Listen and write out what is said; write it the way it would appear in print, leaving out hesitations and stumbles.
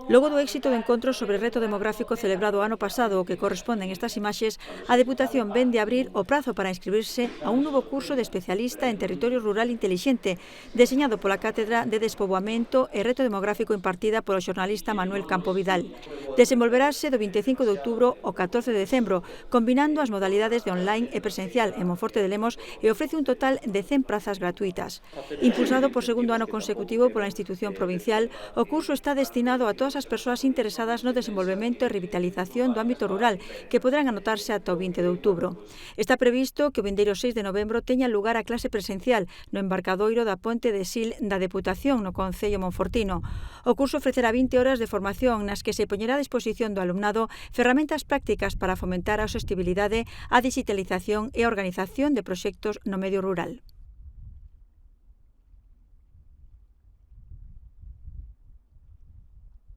Logo do éxito do encontro sobre reto demográfico celebrado o ano pasado, o que corresponden estas imaxes, a Deputación vén de abrir o prazo para inscribirse a un novo curso de especialista en territorio rural intelixente, deseñado pola Cátedra de Despoboamento e Reto Demográfico impartida polo xornalista Manuel Campo Vidal. Desenvolverase do 25 de outubro ao 14 de decembro, combinando as modalidades de online e presencial en Monforte de Lemos e ofrece un total de 100 prazas gratuitas. Impulsado por segundo ano consecutivo pola institución provincial, o curso está destinado a todas as persoas interesadas no desenvolvemento e revitalización do ámbito rural, que poderán anotarse ata o 20 de outubro. Está previsto que o vindeiro 6 de novembro teña lugar a clase presencial no embarcadoiro da Ponte de Sil da Deputación no Concello monfortino. O curso ofrecerá 20 horas de formación nas que se poñerá a disposición do alumnado ferramentas prácticas para fomentar a sostenibilidade, a digitalización e a organización de proxectos no medio rural.